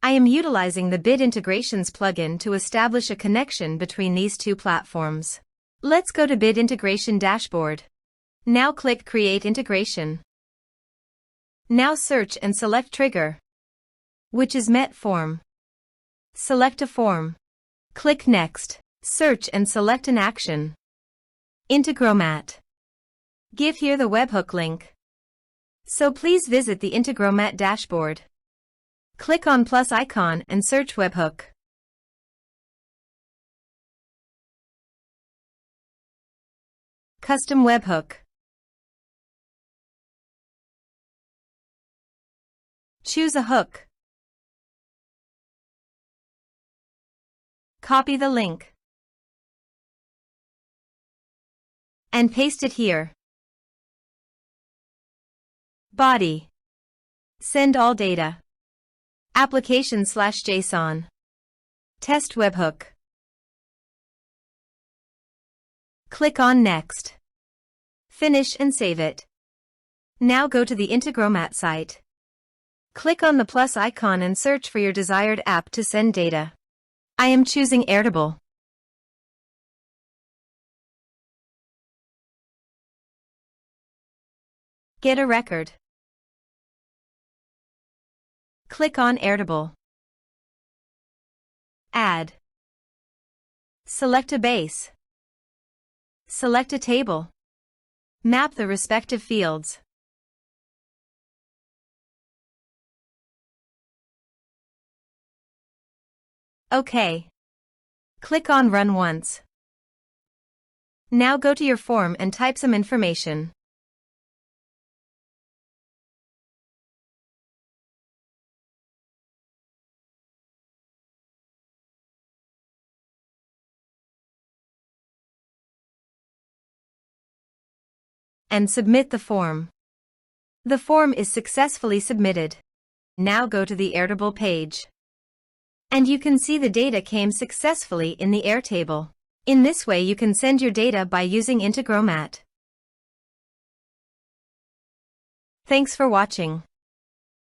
I am utilizing the Bit Integrations plugin to establish a connection between these two platforms. Let's go to Bit Integration Dashboard. Now click Create Integration. Now search and select Trigger, which is MetForm. Select a form. Click Next. Search and select an action. Integromat. Give here the webhook link. So please visit the Integromat dashboard. Click on plus icon and search webhook. Custom webhook. Choose a hook. Copy the link and paste it here. Body. Send all data. Application/JSON. Test webhook. Click on Next. Finish and save it. Now go to the Integromat site. Click on the plus icon and search for your desired app to send data. I am choosing Airtable. Get a record. Click on Airtable. Add. Select a base. Select a table. Map the respective fields. OK. Click on Run once. Now go to your form and type some information. And submit the form. The form is successfully submitted. Now go to the Airtable page. And you can see the data came successfully in the Airtable. In this way you can send your data by using Integromat. Thanks for watching.